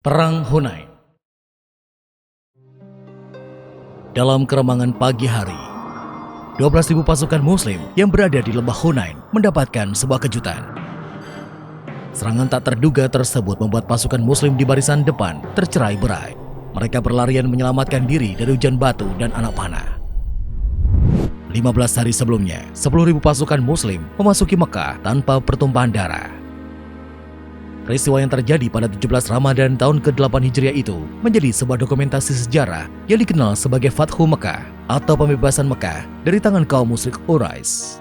Perang Hunain. Dalam keremangan pagi hari, 12.000 pasukan muslim yang berada di lembah Hunain mendapatkan sebuah kejutan. Serangan tak terduga tersebut membuat pasukan muslim di barisan depan tercerai-berai. Mereka berlarian menyelamatkan diri dari hujan batu dan anak panah. 15 hari sebelumnya, 10.000 pasukan muslim memasuki Mekah tanpa pertumpahan darah. Peristiwa yang terjadi pada 17 Ramadan tahun ke-8 Hijriah itu menjadi sebuah dokumentasi sejarah yang dikenal sebagai Fathu Mekah atau pembebasan Mekah dari tangan kaum musyrik Quraisy.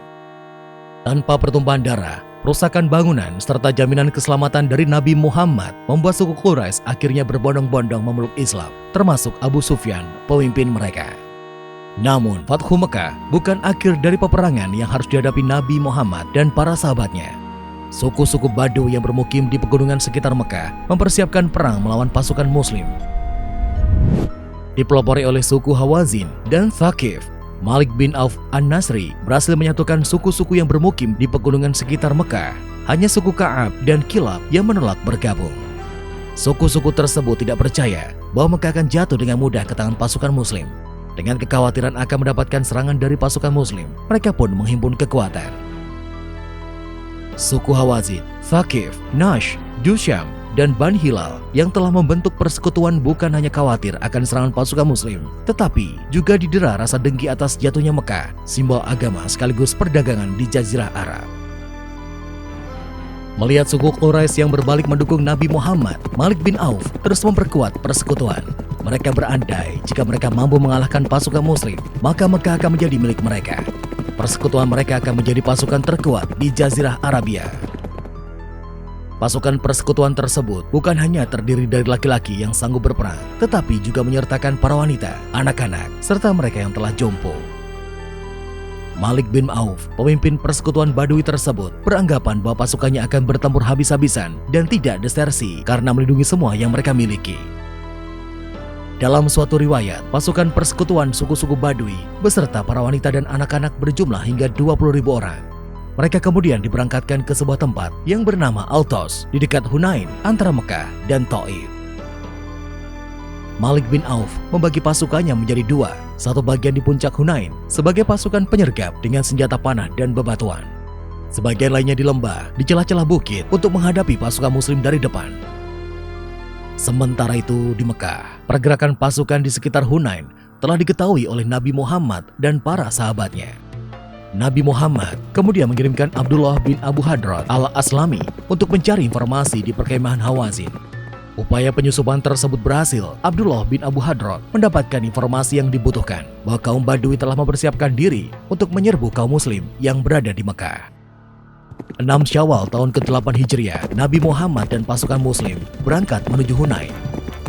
Tanpa pertumpahan darah, perusakan bangunan serta jaminan keselamatan dari Nabi Muhammad membuat suku Quraisy akhirnya berbondong-bondong memeluk Islam, termasuk Abu Sufyan, pemimpin mereka. Namun, Fathu Mekah bukan akhir dari peperangan yang harus dihadapi Nabi Muhammad dan para sahabatnya. Suku-suku Badu yang bermukim di pegunungan sekitar Mekah mempersiapkan perang melawan pasukan muslim. Dipelopori oleh suku Hawazin dan Thaqif, Malik bin Auf An-Nasri berhasil menyatukan suku-suku yang bermukim di pegunungan sekitar Mekah. Hanya suku Ka'ab dan Kilab yang menolak bergabung. Suku-suku tersebut tidak percaya bahwa Mekah akan jatuh dengan mudah ke tangan pasukan muslim. Dengan kekhawatiran akan mendapatkan serangan dari pasukan muslim, mereka pun menghimpun kekuatan. Suku Hawazin, Thaqif, Nash, Jusham, dan Ban Hilal yang telah membentuk persekutuan bukan hanya khawatir akan serangan pasukan muslim, tetapi juga didera rasa dengki atas jatuhnya Mekah, simbol agama sekaligus perdagangan di Jazirah Arab. Melihat suku Quraisy yang berbalik mendukung Nabi Muhammad, Malik bin Auf terus memperkuat persekutuan. Mereka berandai jika mereka mampu mengalahkan pasukan muslim, maka Mekah akan menjadi milik mereka. Persekutuan mereka akan menjadi pasukan terkuat di Jazirah Arabia. Pasukan persekutuan tersebut bukan hanya terdiri dari laki-laki yang sanggup berperang, tetapi juga menyertakan para wanita, anak-anak, serta mereka yang telah jompo. Malik bin Auf, pemimpin persekutuan Badui tersebut, beranggapan bahwa pasukannya akan bertempur habis-habisan dan tidak desersi karena melindungi semua yang mereka miliki. Dalam suatu riwayat, pasukan persekutuan suku-suku Badui beserta para wanita dan anak-anak berjumlah hingga 20.000 orang. Mereka kemudian diberangkatkan ke sebuah tempat yang bernama Al-Tos di dekat Hunain antara Mekah dan Taif. Malik bin Auf membagi pasukannya menjadi dua, satu bagian di puncak Hunain sebagai pasukan penyergap dengan senjata panah dan bebatuan. Sebagian lainnya di lembah, di celah-celah bukit untuk menghadapi pasukan muslim dari depan. Sementara itu di Mekah, pergerakan pasukan di sekitar Hunain telah diketahui oleh Nabi Muhammad dan para sahabatnya. Nabi Muhammad kemudian mengirimkan Abdullah bin Abu Hadrat al-Aslami untuk mencari informasi di perkemahan Hawazin. Upaya penyusupan tersebut berhasil. Abdullah bin Abu Hadrat mendapatkan informasi yang dibutuhkan bahwa kaum Badui telah mempersiapkan diri untuk menyerbu kaum muslim yang berada di Mekah. 6 Syawal tahun ke-8 Hijriah, Nabi Muhammad dan pasukan muslim berangkat menuju Hunain.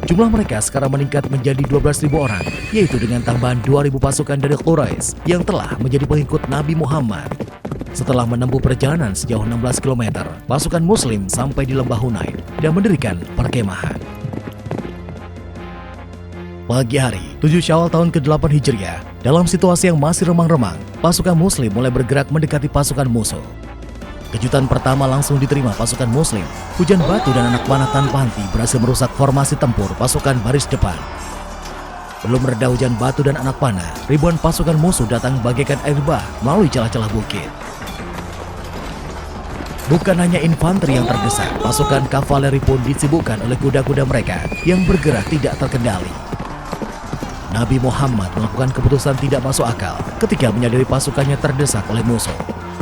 Jumlah mereka sekarang meningkat menjadi 12.000 orang, yaitu dengan tambahan 2.000 pasukan dari Quraisy yang telah menjadi pengikut Nabi Muhammad. Setelah menempuh perjalanan sejauh 16 km, pasukan muslim sampai di lembah Hunain dan mendirikan perkemahan. Pagi hari, 7 Syawal tahun ke-8 Hijriah, dalam situasi yang masih remang-remang, pasukan muslim mulai bergerak mendekati pasukan musuh. Kejutan pertama langsung diterima pasukan muslim. Hujan batu dan anak panah tanpa henti berhasil merusak formasi tempur pasukan baris depan. Belum reda hujan batu dan anak panah, ribuan pasukan musuh datang bagaikan air bah melalui celah-celah bukit. Bukan hanya infanteri yang terdesak, pasukan kavaleri pun disibukkan oleh kuda-kuda mereka yang bergerak tidak terkendali. Nabi Muhammad melakukan keputusan tidak masuk akal ketika menyadari pasukannya terdesak oleh musuh.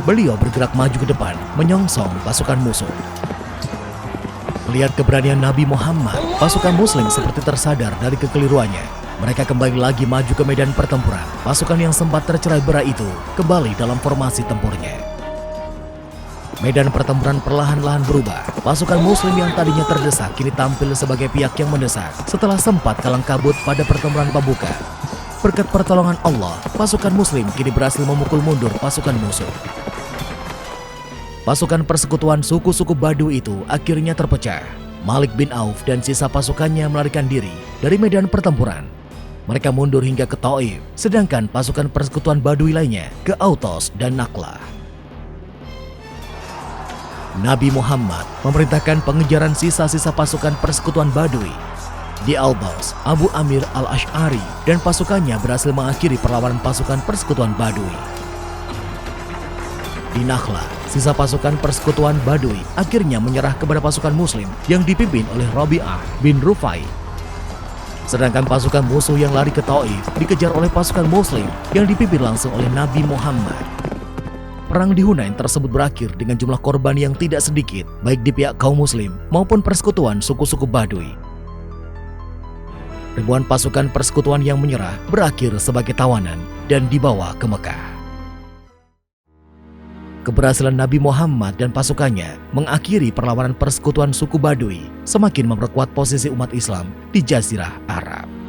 Beliau bergerak maju ke depan, menyongsong pasukan musuh. Melihat keberanian Nabi Muhammad, pasukan muslim seperti tersadar dari kekeliruannya. Mereka kembali lagi maju ke medan pertempuran. Pasukan yang sempat tercerai-berai itu kembali dalam formasi tempurnya. Medan pertempuran perlahan-lahan berubah. Pasukan muslim yang tadinya terdesak kini tampil sebagai pihak yang mendesak setelah sempat kalang kabut pada pertempuran pembuka. Berkat pertolongan Allah, pasukan muslim kini berhasil memukul mundur pasukan musuh. Pasukan persekutuan suku-suku Badu itu akhirnya terpecah. Malik bin Auf dan sisa pasukannya melarikan diri dari medan pertempuran. Mereka mundur hingga ke Taif, sedangkan pasukan persekutuan Badui lainnya ke Autos dan Naklah. Nabi Muhammad memerintahkan pengejaran sisa-sisa pasukan persekutuan Badui. Di Al-Baus, Abu Amir Al-Ash'ari dan pasukannya berhasil mengakhiri perlawanan pasukan persekutuan Badui. Di Nakhla, sisa pasukan persekutuan Badui akhirnya menyerah kepada pasukan Muslim yang dipimpin oleh Rabi'ah bin Rufai. Sedangkan pasukan musuh yang lari ke Taif dikejar oleh pasukan Muslim yang dipimpin langsung oleh Nabi Muhammad. Perang di Hunain tersebut berakhir dengan jumlah korban yang tidak sedikit, baik di pihak kaum Muslim maupun persekutuan suku-suku Badui. Ribuan pasukan persekutuan yang menyerah berakhir sebagai tawanan dan dibawa ke Mekah. Keberhasilan Nabi Muhammad dan pasukannya mengakhiri perlawanan persekutuan suku Badui semakin memperkuat posisi umat Islam di Jazirah Arab.